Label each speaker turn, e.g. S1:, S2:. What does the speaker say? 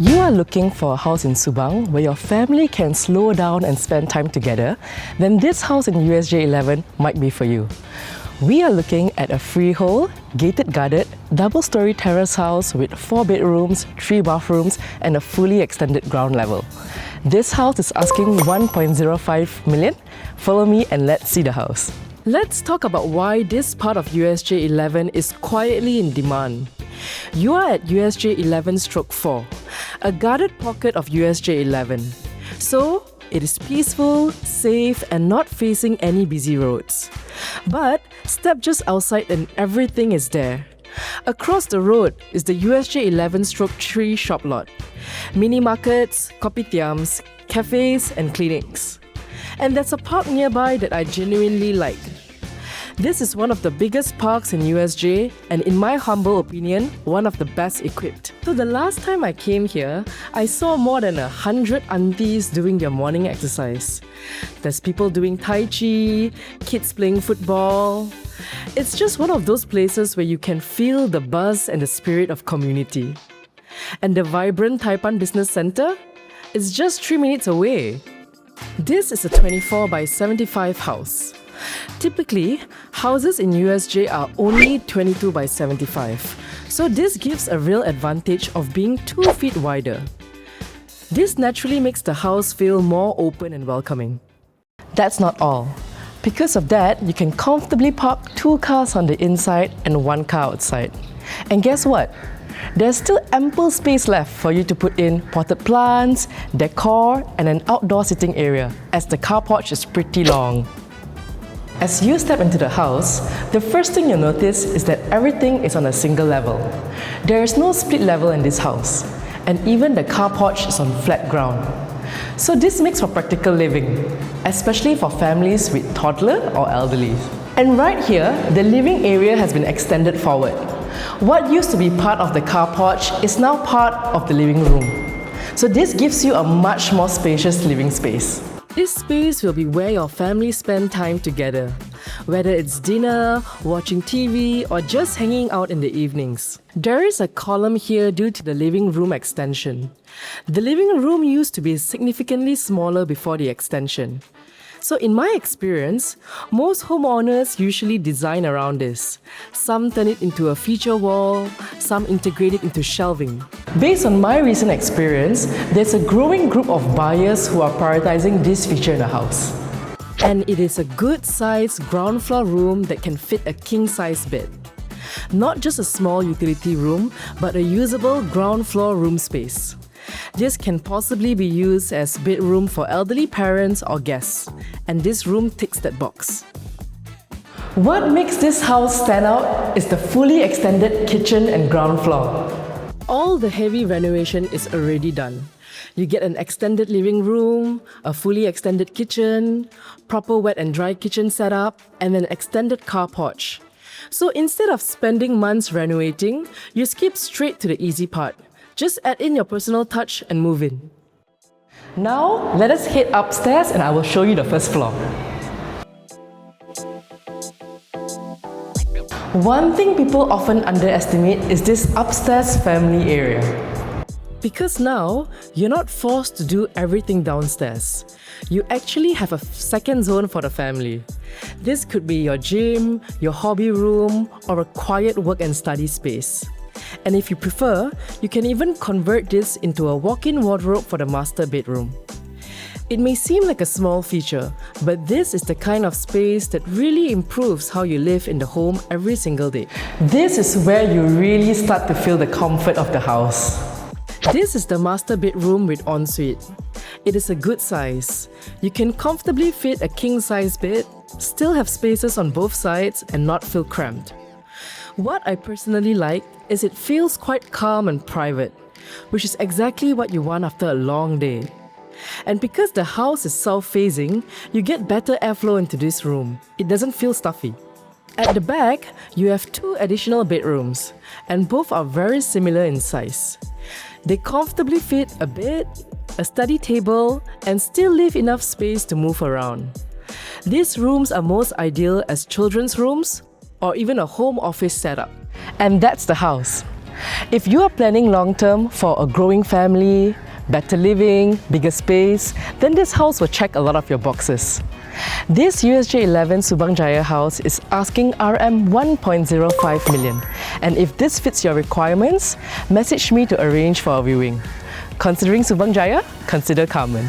S1: You are looking for a house in Subang where your family can slow down and spend time together, then this house in USJ 11 might be for you. We are looking at a freehold, gated guarded, double storey terrace house with 4 bedrooms, 3 bathrooms and a fully extended ground level. This house is asking 1.05 million. Follow me and let's see the house. Let's talk about why this part of USJ 11 is quietly in demand. You are at USJ 11/4, a guarded pocket of USJ 11. So, it is peaceful, safe and not facing any busy roads. But step just outside and everything is there. Across the road is the USJ 11/3 shop lot. Mini markets, kopitiams, cafes and clinics. And there's a park nearby that I genuinely like. This is one of the biggest parks in USJ and in my humble opinion, one of the best equipped. So the last time I came here, I saw more than 100 aunties doing their morning exercise. There's people doing Tai Chi, kids playing football. It's just one of those places where you can feel the buzz and the spirit of community. And the vibrant Taipan Business Centre is just 3 minutes away. This is a 24 by 75 house. Typically, houses in USJ are only 22 by 75, so this gives a real advantage of being 2 feet wider. This naturally makes the house feel more open and welcoming. That's not all. Because of that, you can comfortably park 2 cars on the inside and 1 car outside. And guess what? There's still ample space left for you to put in potted plants, decor, and an outdoor sitting area, as the car porch is pretty long. As you step into the house, the first thing you'll notice is that everything is on a single level. There is no split level in this house, and even the car porch is on flat ground. So this makes for practical living, especially for families with toddler or elderly. And right here, the living area has been extended forward. What used to be part of the car porch is now part of the living room. So this gives you a much more spacious living space. This space will be where your family spend time together, whether it's dinner, watching TV, or just hanging out in the evenings. There is a column here due to the living room extension. The living room used to be significantly smaller before the extension. So in my experience, most homeowners usually design around this. Some turn it into a feature wall, some integrate it into shelving. Based on my recent experience, there's a growing group of buyers who are prioritizing this feature in the house. And it is a good-sized ground floor room that can fit a king-size bed. Not just a small utility room, but a usable ground floor room space. This can possibly be used as bedroom for elderly parents or guests, and this room ticks that box. What makes this house stand out is the fully extended kitchen and ground floor. All the heavy renovation is already done. You get an extended living room, a fully extended kitchen, proper wet and dry kitchen setup, and an extended car porch. So instead of spending months renovating, you skip straight to the easy part. Just add in your personal touch and move in. Now, let us head upstairs and I will show you the first floor. One thing people often underestimate is this upstairs family area. Because now, you're not forced to do everything downstairs. You actually have a second zone for the family. This could be your gym, your hobby room, or a quiet work and study space. And if you prefer, you can even convert this into a walk-in wardrobe for the master bedroom. It may seem like a small feature, but this is the kind of space that really improves how you live in the home every single day. This is where you really start to feel the comfort of the house. This is the master bedroom with ensuite. It is a good size. You can comfortably fit a king-size bed, still have spaces on both sides and not feel cramped. What I personally like is it feels quite calm and private, which is exactly what you want after a long day. And because the house is south-facing, you get better airflow into this room. It doesn't feel stuffy. At the back, you have 2 additional bedrooms, and both are very similar in size. They comfortably fit a bed, a study table, and still leave enough space to move around. These rooms are most ideal as children's rooms, or even a home office setup. And that's the house. If you are planning long-term for a growing family, better living, bigger space, then this house will check a lot of your boxes. This USJ 11 Subang Jaya house is asking RM 1.05 million. And if this fits your requirements, message me to arrange for a viewing. Considering Subang Jaya? Consider Carmen.